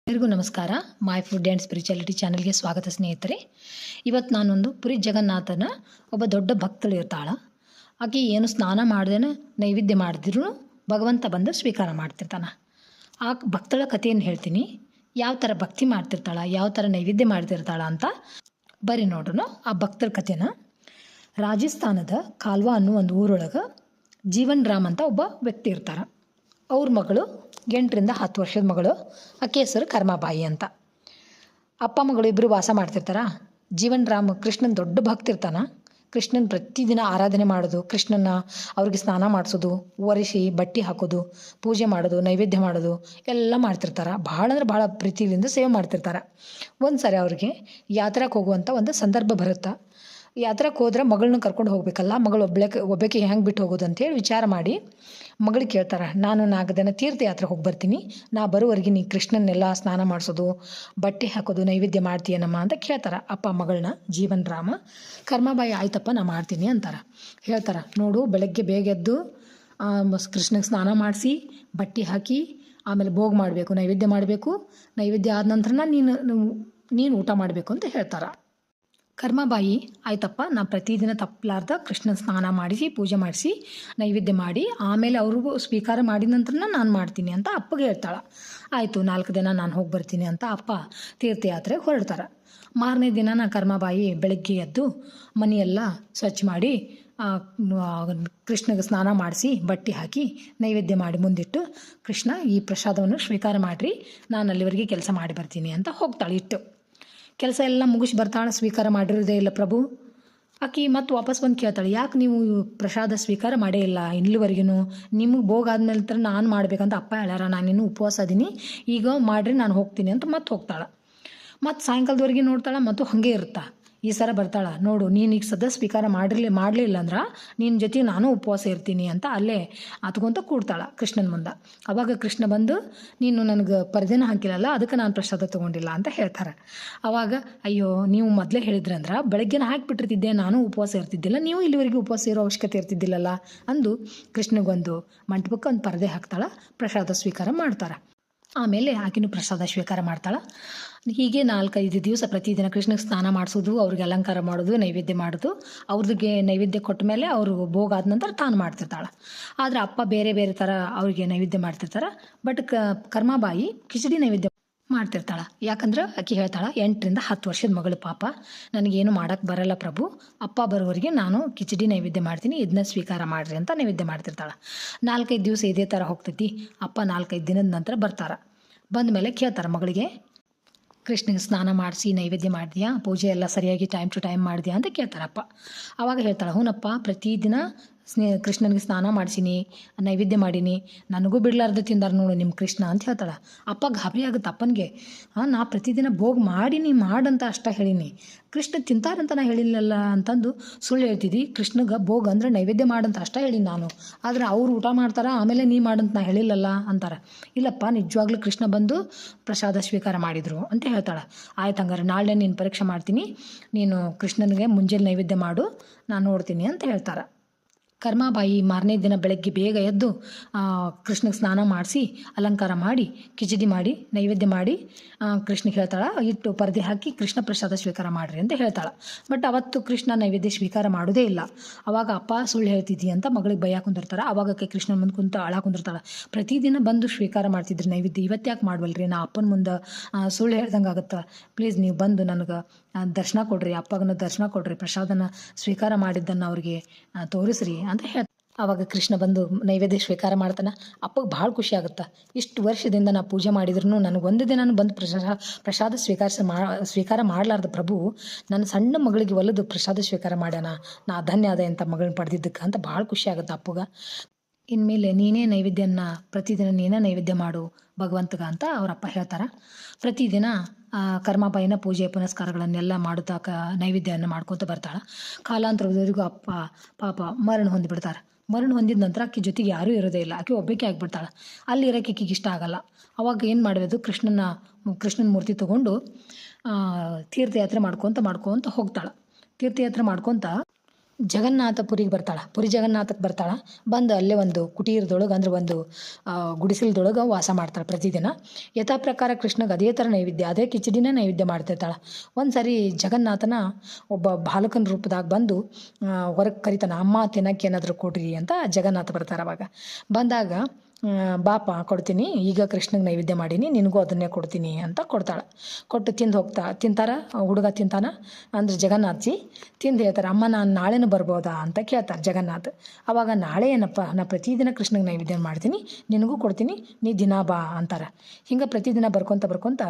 ಎಲ್ಲರಿಗೂ ನಮಸ್ಕಾರ. My food and spirituality ಚಾನಲ್ಗೆ ಸ್ವಾಗತ ಸ್ನೇಹಿತರೆ. ಇವತ್ತು ನಾನೊಂದು ಪುರಿ ಜಗನ್ನಾಥನ ಒಬ್ಬ ದೊಡ್ಡ ಭಕ್ತಳು ಇರ್ತಾಳ. ಆಕೆ ಏನು ಸ್ನಾನ ಮಾಡ್ದೇನೆ ನೈವೇದ್ಯ ಮಾಡಿದ್ರು ಭಗವಂತ ಬಂದು ಸ್ವೀಕಾರ ಮಾಡ್ತಿರ್ತಾನೆ. ಆ ಭಕ್ತಳ ಕಥೆಯನ್ನು ಹೇಳ್ತೀನಿ. ಯಾವ ಥರ ಭಕ್ತಿ ಮಾಡ್ತಿರ್ತಾಳ, ಯಾವ ಥರ ನೈವೇದ್ಯ ಮಾಡ್ತಿರ್ತಾಳ ಅಂತ ಬರೀ ನೋಡ್ರು ಆ ಭಕ್ತರ ಕಥೆನ. ರಾಜಸ್ಥಾನದ ಕಾಲ್ವಾ ಅನ್ನೋ ಒಂದು ಊರೊಳಗೆ ಜೀವನ್ ರಾಮ್ ಅಂತ ಒಬ್ಬ ವ್ಯಕ್ತಿ ಇರ್ತಾರೆ. ಅವ್ರ ಮಗಳು 8ರಿಂದ 10 ವರ್ಷದ ಮಗಳು. ಆಕೆ ಹೆಸರು ಕರ್ಮಾಬಾಯಿ ಅಂತ. ಅಪ್ಪ ಮಗಳು ಇಬ್ಬರು ವಾಸ ಮಾಡ್ತಿರ್ತಾರ. ಜೀವನ್ ರಾಮ್ ಕೃಷ್ಣನ ದೊಡ್ಡ ಭಕ್ತ ಇರ್ತಾನೆ. ಕೃಷ್ಣನ ಪ್ರತಿದಿನ ಆರಾಧನೆ ಮಾಡೋದು, ಕೃಷ್ಣನ ಅವ್ರಿಗೆ ಸ್ನಾನ ಮಾಡಿಸೋದು, ಒರೆಸಿ ಬಟ್ಟೆ ಹಾಕೋದು, ಪೂಜೆ ಮಾಡೋದು, ನೈವೇದ್ಯ ಮಾಡೋದು ಎಲ್ಲ ಮಾಡ್ತಿರ್ತಾರೆ. ಭಾಳ ಅಂದ್ರೆ ಭಾಳ ಪ್ರೀತಿಯಿಂದ ಸೇವೆ ಮಾಡ್ತಿರ್ತಾರೆ. ಒಂದು ಸಾರಿ ಅವ್ರಿಗೆ ಯಾತ್ರೆಗೆ ಹೋಗುವಂಥ ಒಂದು ಸಂದರ್ಭ ಬರುತ್ತೆ. ಯಾತ್ರೆಗೆ ಹೋದ್ರೆ ಮಗಳನ್ನ ಕರ್ಕೊಂಡು ಹೋಗ್ಬೇಕಲ್ಲ, ಮಗಳು ಒಬ್ಬಕ್ಕೆ ಹೆಂಗೆ ಬಿಟ್ಟು ಹೋಗೋದು ಅಂತೇಳಿ ವಿಚಾರ ಮಾಡಿ ಮಗಳಿಗೆ ಕೇಳ್ತಾರೆ, ನಾನು 4 ದಿನ ತೀರ್ಥಯಾತ್ರೆ ಹೋಗಿ ಬರ್ತೀನಿ, ನಾ ಬರೋವರೆಗೆ ನೀ ಕೃಷ್ಣನ್ನೆಲ್ಲ ಸ್ನಾನ ಮಾಡಿಸೋದು, ಬಟ್ಟೆ ಹಾಕೋದು, ನೈವೇದ್ಯ ಮಾಡ್ತೀಯನಮ್ಮ ಅಂತ ಕೇಳ್ತಾರೆ ಅಪ್ಪ ಮಗಳನ್ನ. ಜೀವನ್ ರಾಮ ಕರ್ಮಾಬಾಯಿ ಆಯ್ತಪ್ಪ ನಾ ಮಾಡ್ತೀನಿ ಅಂತಾರೆ. ಹೇಳ್ತಾರೆ, ನೋಡು ಬೆಳಗ್ಗೆ ಬೇಗ ಎದ್ದು ಕೃಷ್ಣಗೆ ಸ್ನಾನ ಮಾಡಿಸಿ ಬಟ್ಟೆ ಹಾಕಿ ಆಮೇಲೆ ಭೋಗ ಮಾಡಬೇಕು, ನೈವೇದ್ಯ ಮಾಡಬೇಕು. ನೈವೇದ್ಯ ಆದ ನಂತರ ನೀನು ಊಟ ಮಾಡಬೇಕು ಅಂತ ಹೇಳ್ತಾರೆ. ಕರ್ಮಾಬಾಯಿ ಆಯ್ತಪ್ಪ ನಾ ಪ್ರತಿದಿನ ತಪ್ಪಲಾರ್ದ ಕೃಷ್ಣನ ಸ್ನಾನ ಮಾಡಿಸಿ ಪೂಜೆ ಮಾಡಿಸಿ ನೈವೇದ್ಯ ಮಾಡಿ ಆಮೇಲೆ ಅವ್ರಿಗೂ ಸ್ವೀಕಾರ ಮಾಡಿದ ನಂತರ ನಾನು ಮಾಡ್ತೀನಿ ಅಂತ ಅಪ್ಪಗೆ ಹೇಳ್ತಾಳೆ. ಆಯಿತು 4 ದಿನ ನಾನು ಹೋಗಿ ಬರ್ತೀನಿ ಅಂತ ಅಪ್ಪ ತೀರ್ಥಯಾತ್ರೆಗೆ ಹೊರಡ್ತಾರೆ. ಮಾರನೇ ದಿನ ಕರ್ಮಾಬಾಯಿ ಬೆಳಗ್ಗೆ ಎದ್ದು ಮನೆಯೆಲ್ಲ ಸ್ವಚ್ಛ ಮಾಡಿ ಕೃಷ್ಣಗೆ ಸ್ನಾನ ಮಾಡಿಸಿ ಬಟ್ಟೆ ಹಾಕಿ ನೈವೇದ್ಯ ಮಾಡಿ ಮುಂದಿಟ್ಟು, ಕೃಷ್ಣ ಈ ಪ್ರಸಾದವನ್ನು ಸ್ವೀಕಾರ ಮಾಡಿರಿ, ನಾನು ಅಲ್ಲಿವರೆಗೆ ಕೆಲಸ ಮಾಡಿ ಬರ್ತೀನಿ ಅಂತ ಹೋಗ್ತಾಳೆ. ಇಟ್ಟು ಕೆಲಸ ಎಲ್ಲ ಮುಗಿಸಿ ಬರ್ತಾಳೆ. ಸ್ವೀಕಾರ ಮಾಡಿರೋದೇ ಇಲ್ಲ ಪ್ರಭು. ಆಕೆ ಮತ್ತೆ ವಾಪಸ್ ಬಂದು ಕೇಳ್ತಾಳೆ, ಯಾಕೆ ನೀವು ಪ್ರಸಾದ ಸ್ವೀಕಾರ ಮಾಡೇ ಇಲ್ಲ ಇಲ್ಲಿವರೆಗೂ? ನಿಮಗೆ ಭೋಗ ಆದ್ಮೇಲೆ ನಾನು ಮಾಡ್ಬೇಕಂತ ಅಪ್ಪ ಹೇಳ್ಯಾರ, ನಾನಿನ್ನೂ ಉಪವಾಸ ಅದೀನಿ, ಈಗ ಮಾಡಿರಿ ನಾನು ಹೋಗ್ತೀನಿ ಅಂತ ಮತ್ತೆ ಹೋಗ್ತಾಳೆ. ಮತ್ತು ಸಾಯಂಕಾಲದವರೆಗೆ ನೋಡ್ತಾಳೆ, ಮತ್ತು ಹಾಗೆ ಇರುತ್ತಾ. ಈ ಸಲ ಬರ್ತಾಳೆ, ನೋಡು ನೀನು ಈಗ ಸದ್ಯ ಸ್ವೀಕಾರ ಮಾಡಲಿಲ್ಲ ಅಂದ್ರೆ ನಿನ್ನ ಜೊತೆ ನಾನು ಉಪವಾಸ ಇರ್ತೀನಿ ಅಂತ ಅಲ್ಲೇ ಹತ್ಕೊಂತ ಕೂಡ್ತಾಳೆ ಕೃಷ್ಣನ ಮುಂದೆ. ಆವಾಗ ಕೃಷ್ಣ ಬಂದು, ನೀನು ನನಗೆ ಪರದೆನ ಹಾಕಿಲ್ಲಲ್ಲ, ಅದಕ್ಕೆ ನಾನು ಪ್ರಸಾದ ತೊಗೊಂಡಿಲ್ಲ ಅಂತ ಹೇಳ್ತಾರೆ. ಆವಾಗ ಅಯ್ಯೋ ನೀವು ಮೊದಲೇ ಹೇಳಿದ್ರಂದ್ರೆ ಬೆಳಗ್ಗೆನ ಹಾಕಿಬಿಟ್ಟಿರ್ತಿದ್ದೆ, ನಾನು ಉಪವಾಸ ಇರ್ತಿದ್ದಿಲ್ಲ, ನೀವು ಇಲ್ಲಿವರೆಗೆ ಉಪವಾಸ ಇರೋ ಅವಶ್ಯಕತೆ ಇರ್ತಿದ್ದಿಲ್ಲಲ್ಲ ಅಂದು ಕೃಷ್ಣಗೊಂದು ಮಂಟಪಕ್ಕೆ ಒಂದು ಪರದೆ ಹಾಕ್ತಾಳೆ. ಪ್ರಸಾದ ಸ್ವೀಕಾರ ಮಾಡ್ತಾರೆ. ಆಮೇಲೆ ಆಕೆನೂ ಪ್ರಸಾದ ಸ್ವೀಕಾರ ಮಾಡ್ತಾಳೆ. ಹೀಗೆ 4-5 ದಿವಸ ಪ್ರತಿದಿನ ಕೃಷ್ಣಗೆ ಸ್ನಾನ ಮಾಡಿಸೋದು, ಅವ್ರಿಗೆ ಅಲಂಕಾರ ಮಾಡೋದು, ನೈವೇದ್ಯ ಮಾಡೋದು. ಅವ್ರಿಗೆ ನೈವೇದ್ಯ ಕೊಟ್ಟ ಮೇಲೆ ಅವರು ಭೋಗ ಆದ ನಂತರ ತಾನು ಮಾಡ್ತಿರ್ತಾಳೆ. ಆದರೆ ಅಪ್ಪ ಬೇರೆ ಬೇರೆ ಥರ ಅವ್ರಿಗೆ ನೈವೇದ್ಯ ಮಾಡ್ತಿರ್ತಾರೆ. ಬಟ್ ಕರ್ಮಾಬಾಯಿ ಕಿಚಡಿ ನೈವೇದ್ಯ ಮಾಡ್ತಿರ್ತಾಳೆ. ಯಾಕಂದ್ರೆ ಆಕೆ ಹೇಳ್ತಾಳೆ, 8ರಿಂದ 10 ವರ್ಷದ ಮಗಳು ಪಾಪ, ನನಗೇನು ಮಾಡೋಕ್ಕೆ ಬರಲ್ಲ ಪ್ರಭು, ಅಪ್ಪ ಬರೋವರೆಗೆ ನಾನು ಕಿಚಡಿ ನೈವೇದ್ಯ ಮಾಡ್ತೀನಿ, ಇದನ್ನ ಸ್ವೀಕಾರ ಮಾಡಿರಿ ಅಂತ ನೈವೇದ್ಯ ಮಾಡ್ತಿರ್ತಾಳೆ. 4-5 ದಿವಸ ಇದೇ ಥರ ಹೋಗ್ತೈತಿ. ಅಪ್ಪ 4-5 ದಿನದ ನಂತರ ಬರ್ತಾರೆ. ಬಂದ ಮೇಲೆ ಕೇಳ್ತಾರೆ ಮಗಳಿಗೆ, ಕೃಷ್ಣಗೆ ಸ್ನಾನ ಮಾಡಿಸಿ ನೈವೇದ್ಯ ಮಾಡಿದ್ಯಾ, ಪೂಜೆ ಎಲ್ಲ ಸರಿಯಾಗಿ ಟೈಮ್ ಟು ಟೈಮ್ ಮಾಡಿದ್ಯಾ ಅಂತ ಕೇಳ್ತಾರಪ್ಪ. ಆವಾಗ ಹೇಳ್ತಾಳೆ, ಹ್ಞೂನಪ್ಪ ಪ್ರತಿದಿನ ಕೃಷ್ಣನಿಗೆ ಸ್ನಾನ ಮಾಡಿಸೀನಿ, ನೈವೇದ್ಯ ಮಾಡೀನಿ, ನನಗೂ ಬಿಡ್ಲಾರ್ದು ತಿಂದಾರ ನೋಡು ನಿಮ್ಮ ಕೃಷ್ಣ ಅಂತ ಹೇಳ್ತಾಳೆ. ಅಪ್ಪ ಗಾಬರಿ ಆಗುತ್ತೆ ಅಪ್ಪನಿಗೆ. ನಾ ಪ್ರತಿದಿನ ಭೋಗ ಮಾಡೀನಿ ಮಾಡಂತ ಅಷ್ಟ ಹೇಳೀನಿ, ಕೃಷ್ಣ ತಿಂತಾರಂತ ನಾ ಹೇಳಿಲ್ಲಲ್ಲ ಅಂತಂದು ಸುಳ್ಳು ಹೇಳ್ತಿದ್ದಿ. ಕೃಷ್ಣಗೆ ಭೋಗ ಅಂದರೆ ನೈವೇದ್ಯ ಮಾಡಂತ ಅಷ್ಟ ಹೇಳೀನಿ ನಾನು, ಆದರೆ ಅವ್ರು ಊಟ ಮಾಡ್ತಾರೆ ಆಮೇಲೆ ನೀ ಮಾಡಂತ ನಾ ಹೇಳಿಲ್ಲಲ್ಲ ಅಂತಾರೆ. ಇಲ್ಲಪ್ಪ ನಿಜವಾಗ್ಲೂ ಕೃಷ್ಣ ಬಂದು ಪ್ರಸಾದ ಸ್ವೀಕಾರ ಮಾಡಿದರು ಅಂತ ಹೇಳ್ತಾಳೆ. ಆಯ್ತು ಹಂಗಾರೆ ನಾಳೆ ನೀನು ಪರೀಕ್ಷೆ ಮಾಡ್ತೀನಿ, ನೀನು ಕೃಷ್ಣನಿಗೆ ಮುಂಜಾನೆ ನೈವೇದ್ಯ ಮಾಡು, ನಾನು ನೋಡ್ತೀನಿ ಅಂತ ಹೇಳ್ತಾರೆ. ಕರ್ಮಾಬಾಯಿ ಮಾರನೇ ದಿನ ಬೆಳಗ್ಗೆ ಬೇಗ ಎದ್ದು ಕೃಷ್ಣಗೆ ಸ್ನಾನ ಮಾಡಿಸಿ ಅಲಂಕಾರ ಮಾಡಿ ಕಿಚಡಿ ಮಾಡಿ ನೈವೇದ್ಯ ಮಾಡಿ ಕೃಷ್ಣಗೆ ಹೇಳ್ತಾಳೆ, ಇಟ್ಟು ಪರದೆ ಹಾಕಿ ಕೃಷ್ಣ ಪ್ರಸಾದ ಸ್ವೀಕಾರ ಮಾಡಿರಿ ಅಂತ ಹೇಳ್ತಾಳೆ. ಬಟ್ ಅವತ್ತು ಕೃಷ್ಣ ನೈವೇದ್ಯ ಸ್ವೀಕಾರ ಮಾಡೋದೇ ಇಲ್ಲ. ಆವಾಗ ಅಪ್ಪ ಸುಳ್ಳು ಹೇಳ್ತಿದ್ದಿ ಅಂತ ಮಗಳಿಗೆ ಭಯ ಕುಂದಿರ್ತಾರೆ. ಆವಾಗ ಕೃಷ್ಣನ ಮುಂದೆ ಕುಂತು ಅಳ ಕುಂದಿರ್ತಾಳೆ. ಪ್ರತಿದಿನ ಬಂದು ಸ್ವೀಕಾರ ಮಾಡ್ತಿದ್ರಿ ನೈವೇದ್ಯ, ಇವತ್ತು ಯಾಕೆ ಮಾಡ್ವಲ್ರಿ? ನಾ ಅಪ್ಪನ ಮುಂದೆ ಸುಳ್ಳು ಹೇಳ್ದಂಗೆ ಆಗುತ್ತೆ, ಪ್ಲೀಸ್ ನೀವು ಬಂದು ನನಗೆ ದರ್ಶನ ಕೊಡ್ರಿ, ಅಪ್ಪಗನ ದರ್ಶನ ಕೊಡ್ರಿ, ಪ್ರಸಾದನ ಸ್ವೀಕಾರ ಮಾಡಿದ್ದನ್ನು ಅವ್ರಿಗೆ ತೋರಿಸ್ರಿ ಅಂತ ಹೇಳ್ತಾರೆ. ಆವಾಗ ಕೃಷ್ಣ ಬಂದು ನೈವೇದ್ಯ ಸ್ವೀಕಾರ ಮಾಡ್ತಾನೆ. ಅಪ್ಪಗೆ ಭಾಳ ಖುಷಿ ಆಗುತ್ತೆ. ಇಷ್ಟು ವರ್ಷದಿಂದ ನಾ ಪೂಜೆ ಮಾಡಿದ್ರು ನನಗೆ ಒಂದು ದಿನ ಬಂದು ಪ್ರಸಾದ ಸ್ವೀಕಾರ ಮಾಡಲಾರ್ದ ಪ್ರಭು ನನ್ನ ಸಣ್ಣ ಮಗಳಿಗೆ ಒಲಿದು ಪ್ರಸಾದ ಸ್ವೀಕಾರ ಮಾಡ್ಯಾನ, ನಾ ಧನ್ಯ ಅದ ಅಂತ ಮಗಳನ್ನ ಪಡೆದಿದ್ದಕ್ಕೆ ಅಂತ ಭಾಳ ಖುಷಿ ಆಗುತ್ತೆ ಅಪ್ಪಗೆ. ಇನ್ಮೇಲೆ ನೀನೇ ನೈವೇದ್ಯನ ಪ್ರತಿದಿನ ನೀನೇ ನೈವೇದ್ಯ ಮಾಡು ಭಗವಂತಗ ಅಂತ ಅವರಪ್ಪ ಹೇಳ್ತಾರೆ. ಪ್ರತಿದಿನ ಕರ್ಮಾಬಾಯಿನ ಪೂಜೆ ಪುನಸ್ಕಾರಗಳನ್ನೆಲ್ಲ ಮಾಡುತ್ತಾ ನೈವೇದ್ಯವನ್ನು ಮಾಡ್ಕೊತ ಬರ್ತಾಳೆ. ಕಾಲಾಂತರದವರೆಗೂ ಅಪ್ಪ ಪಾಪ ಮರಣ ಹೊಂದಿಬಿಡ್ತಾರೆ. ಮರಣ ಹೊಂದಿದ ನಂತರ ಆಕೆ ಜೊತೆಗೆ ಯಾರೂ ಇರೋದೇ ಇಲ್ಲ, ಆಕೆ ಒಬ್ಬಾಕೆ ಆಗಿಬಿಡ್ತಾಳೆ. ಅಲ್ಲಿ ಇರೋಕೆ ಆಕೆಗೆ ಇಷ್ಟ ಆಗಲ್ಲ. ಅವಾಗ ಏನು ಮಾಡಬೇಕು, ಕೃಷ್ಣನ ಮೂರ್ತಿ ತೊಗೊಂಡು ತೀರ್ಥಯಾತ್ರೆ ಮಾಡ್ಕೊತ ಹೋಗ್ತಾಳೆ. ತೀರ್ಥಯಾತ್ರೆ ಮಾಡ್ಕೊತ ಜಗನ್ನಾಥಪುರಿಗೆ ಬರ್ತಾಳೆ. ಪುರಿ ಜಗನ್ನಾಥಕ್ಕೆ ಬರ್ತಾಳೆ. ಬಂದು ಅಲ್ಲೇ ಒಂದು ಕುಟೀರದೊಳಗೆ ಅಂದ್ರೆ ಒಂದು ಗುಡಿಸಲ್ದೊಳಗೆ ವಾಸ ಮಾಡ್ತಾಳೆ ಪ್ರತಿದಿನ. ಯಥಾ ಪ್ರಕಾರ ಕೃಷ್ಣಗೆ ಅದೇ ಥರ ನೈವೇದ್ಯ, ಅದೇ ಕಿಚಡಿನೇ ನೈವೇದ್ಯ ಮಾಡ್ತಿರ್ತಾಳೆ. ಒಂದು ಸಾರಿ ಜಗನ್ನಾಥನ ಒಬ್ಬ ಬಾಲಕನ ರೂಪದಾಗ ಬಂದು ಹೊರಗೆ ಕರಿತಾನೆ, ಅಮ್ಮ ತಿನ್ನಕ್ಕೆ ಏನಾದರೂ ಕೊಡ್ರಿ ಅಂತ ಜಗನ್ನಾಥ ಬರ್ತಾರೆ. ಅವಾಗ ಬಂದಾಗ ಬಾಪ ಕೊಡ್ತೀನಿ, ಈಗ ಕೃಷ್ಣಗೆ ನೈವೇದ್ಯ ಮಾಡೀನಿ, ನಿನಗೂ ಅದನ್ನೇ ಕೊಡ್ತೀನಿ ಅಂತ ಕೊಡ್ತಾಳೆ. ಕೊಟ್ಟು ತಿಂತಾರೆ. ಹುಡುಗ ತಿಂತಾನೆ ಅಂದ್ರೆ ಜಗನ್ನಾಥ್ಜಿ ತಿಂದು ಹೇಳ್ತಾರೆ, ಅಮ್ಮ ನಾನು ನಾಳೆನೂ ಬರ್ಬೋದಾ ಅಂತ ಕೇಳ್ತಾರೆ ಜಗನ್ನಾಥ್. ಅವಾಗ ನಾಳೆ ಏನಪ್ಪ, ನಾ ಪ್ರತಿದಿನ ಕೃಷ್ಣಗೆ ನೈವೇದ್ಯ ಮಾಡ್ತೀನಿ, ನಿನಗೂ ಕೊಡ್ತೀನಿ, ನೀ ದಿನ ಬಾ ಅಂತಾರೆ. ಹಿಂಗೆ ಪ್ರತಿದಿನ ಬರ್ಕೊತ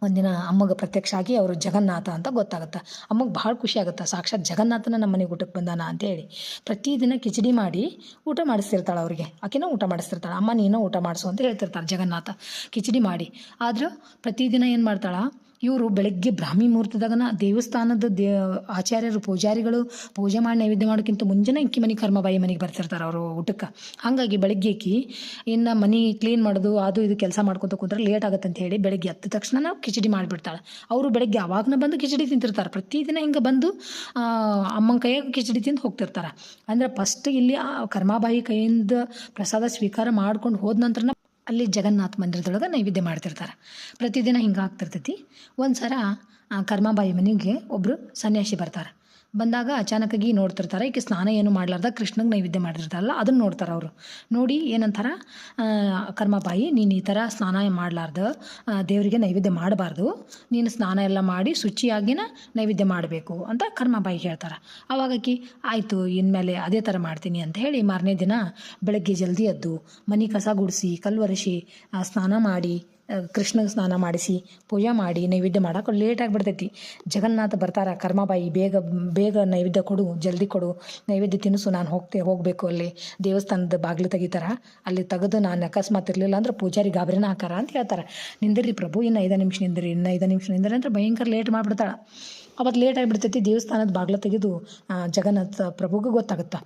ಒಂದಿನ ಅಮ್ಮಗೆ ಪ್ರತ್ಯಕ್ಷ ಆಗಿ ಅವರು ಜಗನ್ನಾಥ ಅಂತ ಗೊತ್ತಾಗುತ್ತೆ. ಅಮ್ಮಗೆ ಭಾಳ ಖುಷಿ ಆಗುತ್ತೆ, ಸಾಕ್ಷಾತ್ ಜಗನ್ನಾಥನ ನಮ್ಮ ಮನೆಗೆ ಊಟಕ್ಕೆ ಬಂದಾನ ಅಂತೇಳಿ. ಪ್ರತಿದಿನ ಕಿಚಡಿ ಮಾಡಿ ಊಟ ಮಾಡಿಸ್ತಿರ್ತಾಳೆ ಅವ್ರಿಗೆ. ಆಕೆನೂ ಊಟ ಮಾಡಿಸ್ತಿರ್ತಾಳೆ. ಅಮ್ಮ ನೀನು ಊಟ ಮಾಡಿಸು ಅಂತ ಹೇಳ್ತಿರ್ತಾರೆ ಜಗನ್ನಾಥ ಕಿಚಡಿ ಮಾಡಿ. ಆದ್ರೆ ಪ್ರತಿದಿನ ಏನು ಮಾಡ್ತಾಳೆ, ಇವರು ಬೆಳಗ್ಗೆ ಬ್ರಾಹ್ಮಿ ಮುಹೂರ್ತದಾಗನ ದೇವಸ್ಥಾನದ ಆಚಾರ್ಯರು ಪೂಜಾರಿಗಳು ಪೂಜೆ ಮಾಡಿ ನೈವೇದ್ಯ ಮಾಡೋಕ್ಕಿಂತ ಮುಂಜಾನೆ ಇಕ್ಕಿ ಮನೆ ಕರ್ಮಬಾಯಿ ಮನೆಗೆ ಬರ್ತಿರ್ತಾರೆ ಅವರು ಊಟಕ್ಕೆ. ಹಾಗಾಗಿ ಬೆಳಗ್ಗೆ ಇಕ್ಕಿ ಇನ್ನು ಮನೆ ಕ್ಲೀನ್ ಮಾಡೋದು ಅದು ಇದು ಕೆಲಸ ಮಾಡ್ಕೊತ ಕುಂತ್ರೆ ಲೇಟ್ ಆಗುತ್ತೆ ಅಂತ ಹೇಳಿ ಬೆಳಗ್ಗೆ ಎದ್ದ ತಕ್ಷಣ ನಾವು ಕಿಚಡಿ ಮಾಡಿಬಿಡ್ತಾಳೆ. ಅವರು ಬೆಳಗ್ಗೆ ಅವಾಗನ ಬಂದು ಕಿಚಡಿ ತಿಂತಿರ್ತಾರೆ. ಪ್ರತಿದಿನ ಹಿಂಗೆ ಬಂದು ಅಮ್ಮನ ಕೈಯಾಗ ಕಿಚಡಿ ತಿಂದು ಹೋಗ್ತಿರ್ತಾರೆ. ಅಂದ್ರೆ ಫಸ್ಟ್ ಇಲ್ಲಿ ಕರ್ಮಾಬಾಯಿ ಕೈಯಿಂದ ಪ್ರಸಾದ ಸ್ವೀಕಾರ ಮಾಡ್ಕೊಂಡು ಹೋದ ನಂತರ ಅಲ್ಲಿ ಜಗನ್ನಾಥ ಮಂದಿರದೊಳಗೆ ನೈವೇದ್ಯ ಮಾಡ್ತಿರ್ತಾರೆ. ಪ್ರತಿದಿನ ಹಿಂಗೆ ಆಗ್ತಿರ್ತೈತಿ. ಒಂದು ಸಲ ಕರ್ಮಾಬಾಯಿ ಮನೆಗೆ ಒಬ್ಬರು ಸನ್ಯಾಸಿ ಬರ್ತಾರೆ. ಬಂದಾಗ ಅಚಾನಕ್ಕಾಗಿ ನೋಡ್ತಿರ್ತಾರೆ, ಈಕೆ ಸ್ನಾನ ಏನು ಮಾಡ್ಲಾರ್ದ ಕೃಷ್ಣಗೆ ನೈವೇದ್ಯ ಮಾಡಿರ್ತಾರಲ್ಲ ಅದನ್ನು ನೋಡ್ತಾರೆ. ಅವರು ನೋಡಿ ಏನಂತಾರ, ಕರ್ಮಾಬಾಯಿ ನೀನು ಈ ಥರ ಸ್ನಾನ ಮಾಡಲಾರ್ದ ದೇವರಿಗೆ ನೈವೇದ್ಯ ಮಾಡಬಾರ್ದು, ನೀನು ಸ್ನಾನ ಎಲ್ಲ ಮಾಡಿ ಶುಚಿಯಾಗಿನ ನೈವೇದ್ಯ ಮಾಡಬೇಕು ಅಂತ ಕರ್ಮಾಬಾಯಿ ಹೇಳ್ತಾರೆ. ಅವಾಗಕಿ ಆಯಿತು ಇನ್ಮೇಲೆ ಅದೇ ಥರ ಮಾಡ್ತೀನಿ ಅಂತ ಹೇಳಿ ಮಾರನೇ ದಿನ ಬೆಳಗ್ಗೆ ಜಲ್ದಿ ಎದ್ದು ಮನೆ ಕಸ ಗುಡಿಸಿ ಕಲ್ವರಿಸಿ ಸ್ನಾನ ಮಾಡಿ ಕೃಷ್ಣಗೆ ಸ್ನಾನ ಮಾಡಿಸಿ ಪೂಜೆ ಮಾಡಿ ನೈವೇದ್ಯ ಮಾಡೋಕೆ ಲೇಟ್ ಆಗಿಬಿಡ್ತೈತಿ. ಜಗನ್ನಾಥ ಬರ್ತಾರೆ, ಕರ್ಮಾಬಾಯಿ ಬೇಗ ನೈವೇದ್ಯ ಕೊಡು, ಜಲ್ದಿ ಕೊಡು, ನೈವೇದ್ಯ ತಿನ್ನಿಸು, ನಾನು ಹೋಗಬೇಕು ಅಲ್ಲಿ ದೇವಸ್ಥಾನದ ಬಾಗಿಲು ತೆಗಿತಾರೆ, ಅಲ್ಲಿ ತೆಗೆದು ನಾನು ಅಕಸ್ಮಾತ್ ಇರಲಿಲ್ಲ ಅಂದ್ರೆ ಪೂಜಾರಿ ಗಾಬರಿನ ಹಾಕಾರ ಅಂತ ಹೇಳ್ತಾರೆ. ನಿಂದಿರಿ ಪ್ರಭು, ಇನ್ನು 5 ನಿಮಿಷ ನಿಂದಿರಿ, ಇನ್ನು 5 ನಿಮಿಷ ನಿಂದಿರಿ ಅಂದ್ರೆ ಭಯಂಕರ ಲೇಟ್ ಮಾಡಿಬಿಡ್ತಾಳೆ. ಅವತ್ತು ಲೇಟ್ ಆಗಿಬಿಡ್ತೈತಿ. ದೇವಸ್ಥಾನದ ಬಾಗಿಲು ತೆಗೆದು ಜಗನ್ನಾಥ ಪ್ರಭುಗೆ ಗೊತ್ತಾಗುತ್ತೆ.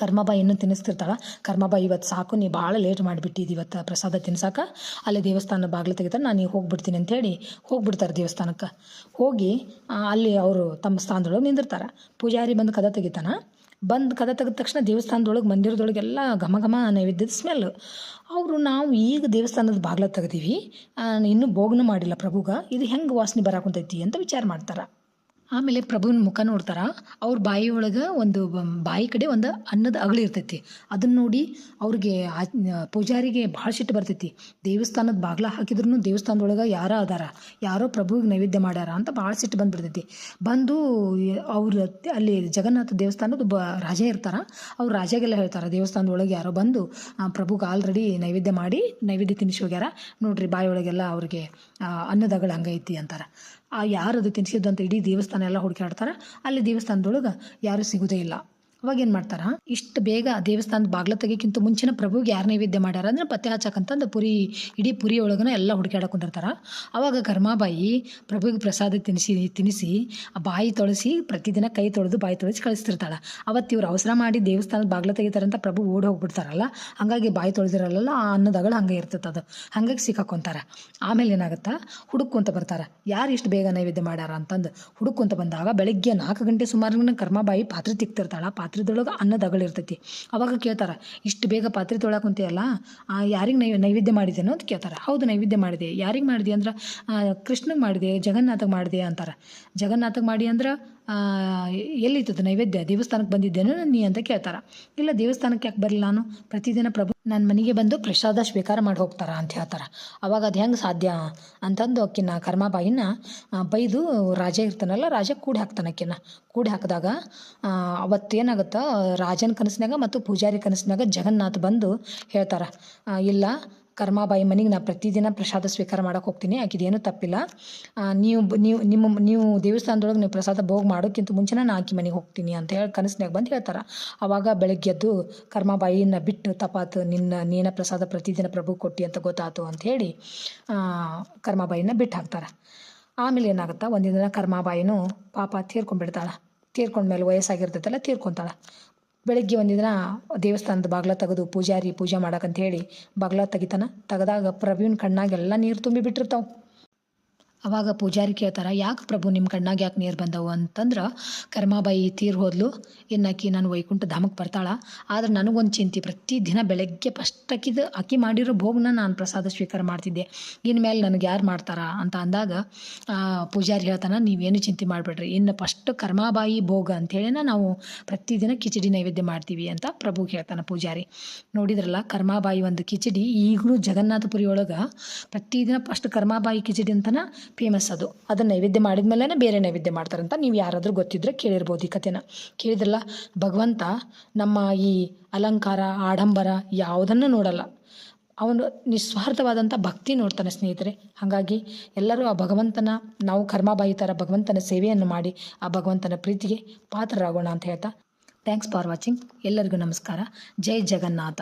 ಕರ್ಮಾಬಾಯಿ ಇನ್ನೂ ತಿನ್ನಿಸ್ತಿರ್ತಾಳೆ. ಕರ್ಮಾಬಾಯಿ ಇವತ್ತು ಸಾಕು, ನೀ ಭಾಳ ಲೇಟ್ ಮಾಡಿಬಿಟ್ಟಿದ್ದು ಇವತ್ತು ಪ್ರಸಾದ ತಿನ್ಸಾಕ, ಅಲ್ಲಿ ದೇವಸ್ಥಾನ ಬಾಗಿಲು ತೆಗಿತಾರೆ, ನಾನು ಈಗ ಹೋಗ್ಬಿಡ್ತೀನಿ ಅಂಥೇಳಿ ಹೋಗ್ಬಿಡ್ತಾರೆ ದೇವಸ್ಥಾನಕ್ಕೆ. ಹೋಗಿ ಅಲ್ಲಿ ಅವರು ತಮ್ಮ ಸ್ಥಾನದೊಳಗೆ ನಿಂದಿರ್ತಾರೆ. ಪೂಜಾರಿ ಬಂದು ಕದ ತೆಗಿತಾನೆ. ಕದ ತೆಗೆದ ತಕ್ಷಣ ದೇವಸ್ಥಾನದೊಳಗೆ ಮಂದಿರದೊಳಗೆಲ್ಲ ಘಮ ಘಮ ನೈವೇದ್ಯದ ಸ್ಮೆಲ್. ನಾವು ಈಗ ದೇವಸ್ಥಾನದ ಬಾಗಿಲು ತೆಗ್ದೀವಿ, ಇನ್ನೂ ಭೋಗನೂ ಮಾಡಿಲ್ಲ ಪ್ರಭುಗೆ, ಇದು ಹೆಂಗೆ ವಾಸನೆ ಬರಾಕುಂತೈತಿ ಅಂತ ವಿಚಾರ ಮಾಡ್ತಾರೆ. ಆಮೇಲೆ ಪ್ರಭುವಿನ ಮುಖ ನೋಡ್ತಾರೆ. ಅವ್ರ ಬಾಯಿ ಒಳಗೆ ಒಂದು ಬಾಯಿ ಕಡೆ ಒಂದು ಅನ್ನದ ಅಗಳಿ ಇರ್ತೈತಿ. ಅದನ್ನು ನೋಡಿ ಅವ್ರಿಗೆ ಪೂಜಾರಿಗೆ ಭಾಳ ಸಿಟ್ಟು ಬರ್ತೈತಿ. ದೇವಸ್ಥಾನದ ಬಾಗ್ಲ ಹಾಕಿದ್ರು ದೇವಸ್ಥಾನದೊಳಗೆ ಯಾರೋ ಪ್ರಭುವಿಗೆ ನೈವೇದ್ಯ ಮಾಡ್ಯಾರ ಅಂತ ಭಾಳ ಸಿಟ್ಟು ಬಂದುಬಿಡ್ತೈತಿ. ಬಂದು ಅವ್ರು ಅಲ್ಲಿ ಜಗನ್ನಾಥ ದೇವಸ್ಥಾನದ ರಾಜ ಇರ್ತಾರೆ. ಅವ್ರು ರಾಜಗೆಲ್ಲ ಹೇಳ್ತಾರೆ, ದೇವಸ್ಥಾನದೊಳಗೆ ಯಾರೋ ಬಂದು ಪ್ರಭುಗೆ ಆಲ್ರೆಡಿ ನೈವೇದ್ಯ ಮಾಡಿ ನೈವೇದ್ಯ ತಿನ್ನಿಸಿ ಹೋಗ್ಯಾರ ನೋಡ್ರಿ, ಬಾಯಿ ಒಳಗೆಲ್ಲ ಅವ್ರಿಗೆ ಅನ್ನದ ಅಗಳ ಹಂಗೈತಿ ಅಂತಾರೆ. ಯಾರು ಅದು ತಿನ್ಸಿದ್ದು ಅಂತ ಇಡೀ ದೇವಸ್ಥಾನ ಎಲ್ಲ ಹುಡುಕಾಡ್ತಾರೆ. ಅಲ್ಲಿ ದೇವಸ್ಥಾನದೊಳಗೆ ಯಾರೂ ಸಿಗೋದೇ ಇಲ್ಲ. ಅವಾಗ ಏನು ಮಾಡ್ತಾರೆ, ಇಷ್ಟು ಬೇಗ ದೇವಸ್ಥಾನದ ಬಾಗ್ಲ ತೆಗಿಕ್ಕಿಂತ ಮುಂಚಿನ ಪ್ರಭುಗೆ ಯಾರು ನೈವೇದ್ಯ ಮಾಡ್ಯಾರ ಅಂದ್ರೆ ಪತ್ತೆ ಹಚ್ಚಕ್ಕಂತಂದು ಇಡೀ ಪುರಿ ಒಳಗನ ಎಲ್ಲ ಹುಡುಕಾಡಕೊಂಡಿರ್ತಾರೆ. ಅವಾಗ ಕರ್ಮಾಬಾಯಿ ಪ್ರಭುಗೆ ಪ್ರಸಾದ ತಿನ್ನಿಸಿ ಬಾಯಿ ತೊಳಸಿ ಪ್ರತಿದಿನ ಕೈ ತೊಳೆದು ಬಾಯಿ ತೊಳೆಸಿ ಕಳಿಸ್ತಿರ್ತಾಳೆ. ಅವತ್ತು ಇವ್ರು ಅವಸರ ಮಾಡಿ ದೇವಸ್ಥಾನದ ಬಾಗ್ಲ ತೆಗಿತಾರಂತ ಪ್ರಭು ಓಡಿ ಹೋಗ್ಬಿಡ್ತಾರಲ್ಲ, ಹಾಗಾಗಿ ಬಾಯಿ ತೊಳೆದಿರಲ್ಲ, ಆ ಅನ್ನದಗಳು ಹಂಗೆ ಇರ್ತೈತೆ. ಅದು ಹಾಗಾಗಿ ಸಿಕ್ಕಾಕೊಂತಾರೆ. ಆಮೇಲೆ ಏನಾಗುತ್ತೆ, ಹುಡುಕೊಂತ ಬರ್ತಾರೆ, ಯಾರು ಇಷ್ಟು ಬೇಗ ನೈವೇದ್ಯ ಮಾಡ್ಯಾರ ಅಂತಂದು ಹುಡುಕೊಂತ ಬಂದಾಗ ಬೆಳಗ್ಗೆ 4 ಗಂಟೆ ಸುಮಾರು ಕರ್ಮಾಬಾಯಿ ಪಾತ್ರೆ ತಿಕ್ತಿರ್ತಾಳೆ. ಪಾತ್ರೆದೊಳಗೆ ಅನ್ನದ ಅಗಳು ಇರ್ತೈತಿ. ಅವಾಗ ಕೇಳ್ತಾರೆ, ಇಷ್ಟು ಬೇಗ ಪಾತ್ರೆ ತೊಳಕ್ಕೆ ಕುಂತೀಯಲ್ಲ, ಯಾರಿಗೆ ನೈವೇದ್ಯ ಮಾಡಿದೇನೋ ಅಂತ ಕೇಳ್ತಾರೆ. ಹೌದು ನೈವೇದ್ಯ ಮಾಡಿದೆ. ಯಾರಿಗೆ ಮಾಡಿದೆ ಅಂದ್ರೆ ಕೃಷ್ಣಗೆ ಮಾಡಿದೆ, ಜಗನ್ನಾಥಗೆ ಮಾಡಿದೆ ಅಂತಾರೆ. ಜಗನ್ನಾಥಗೆ ಮಾಡಿ ಅಂದ್ರೆ ಎಲ್ಲಿರ್ತದೆ ನೈವೇದ್ಯ, ದೇವಸ್ಥಾನಕ್ಕೆ ಬಂದಿದ್ದೇನೋ ನೀ ಅಂತ ಕೇಳ್ತಾರೆ. ಇಲ್ಲ ದೇವಸ್ಥಾನಕ್ಕೆ ಯಾಕೆ ಬರಲಿಲ್ಲ, ನಾನು ಪ್ರತಿದಿನ ಪ್ರಭು ನನ್ನ ಮನೆಗೆ ಬಂದು ಪ್ರಸಾದ ಸ್ವೀಕಾರ ಮಾಡಿ ಹೋಗ್ತಾರ ಅಂತ ಹೇಳ್ತಾರೆ. ಅವಾಗ ಅದು ಹೆಂಗೆ ಸಾಧ್ಯ ಅಂತಂದು ಅಕ್ಕಿನ ಕರ್ಮಾಬಾಯಿನ ಬೈದು ರಾಜ ಇರ್ತಾನಲ್ಲ, ರಾಜ ಕೂಡಿ ಹಾಕ್ತಾನೆ. ಕೂಡಿ ಹಾಕಿದಾಗ ಅವತ್ತೇನಾಗುತ್ತೆ, ರಾಜನ ಕನಸಿನಾಗ ಮತ್ತು ಪೂಜಾರಿ ಕನಸಿನಾಗ ಜಗನ್ನಾಥ ಬಂದು ಹೇಳ್ತಾರೆ, ಇಲ್ಲ ಕರ್ಮಾಬಾಯಿ ಮನೆಗೆ ನಾ ಪ್ರತಿದಿನ ಪ್ರಸಾದ ಸ್ವೀಕಾರ ಮಾಡೋಕೆ ಹೋಗ್ತೀನಿ, ಆಕಿದೇನೂ ತಪ್ಪಿಲ್ಲ, ನೀವು ದೇವಸ್ಥಾನದೊಳಗೆ ನೀವು ಪ್ರಸಾದ ಭೋಗ ಮಾಡೋಕ್ಕಿಂತ ಮುಂಚೆನೇ ನಾ ಆಕಿ ಮನೆಗೆ ಹೋಗ್ತೀನಿ ಅಂತ ಹೇಳಿ ಕನಸಿನಾಗ ಬಂದು ಹೇಳ್ತಾರೆ. ಆವಾಗ ಬೆಳಗ್ಗೆ ಎದ್ದು ಕರ್ಮಾಬಾಯಿನ ಬಿಟ್ಟು ತಪ್ಪಾತು, ನೀನ ಪ್ರಸಾದ ಪ್ರತಿದಿನ ಪ್ರಭು ಕೊಟ್ಟಿ ಅಂತ ಗೊತ್ತಾಯ್ತು ಅಂಥೇಳಿ ಕರ್ಮಾಬಾಯಿನ ಬಿಟ್ಟು ಹಾಕ್ತಾರೆ. ಆಮೇಲೆ ಏನಾಗುತ್ತೆ, ಒಂದಿನ ದಿನ ಕರ್ಮಾಬಾಯಿನೂ ಪಾಪ ತೀರ್ಕೊಂಡ್ಮೇಲೆ ವಯಸ್ಸಾಗಿರ್ತೈತಲ್ಲ ತೀರ್ಕೊತಾಳೆ. ಬೆಳಗ್ಗೆ ಒಂದಿನ ದೇವಸ್ಥಾನದ ಬಾಗ್ಲ ತೆಗೆದು ಪೂಜಾರಿ ಪೂಜೆ ಮಾಡಕ್ಕಂತ ಹೇಳಿ ಬಾಗ್ಲ ತೆಗಿತಾನೆ. ತೆಗೆದಾಗ ಪ್ರಭುವಿನ ಕಣ್ಣಾಗೆಲ್ಲ ನೀರು ತುಂಬಿ ಬಿಟ್ಟಿರ್ತಾವೆ. ಅವಾಗ ಪೂಜಾರಿ ಕೇಳ್ತಾರೆ, ಯಾಕೆ ಪ್ರಭು ನಿಮ್ಮ ಕಣ್ಣಾಗ ಯಾಕೆ ನೀರು ಬಂದವು ಅಂತಂದ್ರೆ, ಕರ್ಮಾಬಾಯಿ ತೀರ್ ಹೋದ್ಲು, ಇನ್ನಾಕಿ ನಾನು ವೈಕುಂಠ ಧಾಮಕ್ಕೆ ಬರ್ತಾಳ. ಆದ್ರೆ ನನಗೊಂದು ಚಿಂತೆ, ಪ್ರತಿದಿನ ಬೆಳಗ್ಗೆ ಫಸ್ಟ್ ಅಕ್ಕಿ ಮಾಡಿರೋ ಭೋಗನ ನಾನು ಪ್ರಸಾದ ಸ್ವೀಕಾರ ಮಾಡ್ತಿದ್ದೆ, ಇನ್ಮೇಲೆ ನನಗೆ ಯಾರು ಮಾಡ್ತಾರ ಅಂತ ಅಂದಾಗ ಪೂಜಾರಿ ಹೇಳ್ತಾನೆ, ನೀವೇನು ಚಿಂತೆ ಮಾಡಿಬಿಡ್ರಿ, ಇನ್ನು ಫಸ್ಟ್ ಕರ್ಮಾಬಾಯಿ ಭೋಗ ಅಂಥೇಳಿನ ನಾವು ಪ್ರತಿದಿನ ಕಿಚಡಿ ನೈವೇದ್ಯ ಮಾಡ್ತೀವಿ ಅಂತ ಪ್ರಭುಗೆ ಹೇಳ್ತಾನೆ ಪೂಜಾರಿ. ನೋಡಿದ್ರಲ್ಲ, ಕರ್ಮಾಬಾಯಿ ಒಂದು ಕಿಚಡಿ ಈಗಲೂ ಜಗನ್ನಾಥಪುರಿ ಒಳಗೆ ಪ್ರತಿದಿನ ಫಸ್ಟ್ ಕರ್ಮಾಬಾಯಿ ಕಿಚಡಿ ಅಂತನ ಫೇಮಸ್. ಅದನ್ನು ನೈವೇದ್ಯ ಮಾಡಿದ ಮೇಲೆ ಬೇರೆ ನೈವೇದ್ಯ ಮಾಡ್ತಾರಂತ. ನೀವು ಯಾರಾದರೂ ಗೊತ್ತಿದ್ರೆ ಕೇಳಿರ್ಬೋದು ಈ ಕಥೆನ. ಕೇಳಿದ್ರಲ್ಲ, ಭಗವಂತ ನಮ್ಮ ಈ ಅಲಂಕಾರ ಆಡಂಬರ ಯಾವುದನ್ನು ನೋಡಲ್ಲ, ಅವನು ನಿಸ್ವಾರ್ಥವಾದಂಥ ಭಕ್ತಿ ನೋಡ್ತಾನೆ ಸ್ನೇಹಿತರೆ. ಹಾಗಾಗಿ ಎಲ್ಲರೂ ಆ ಭಗವಂತನ, ನಾವು ಕರ್ಮಾಬಾಯಿ ಥರ ಭಗವಂತನ ಸೇವೆಯನ್ನು ಮಾಡಿ ಆ ಭಗವಂತನ ಪ್ರೀತಿಗೆ ಪಾತ್ರರಾಗೋಣ ಅಂತ ಹೇಳ್ತಾ, ಥ್ಯಾಂಕ್ಸ್ ಫಾರ್ ವಾಚಿಂಗ್. ಎಲ್ಲರಿಗೂ ನಮಸ್ಕಾರ. ಜೈ ಜಗನ್ನಾಥ.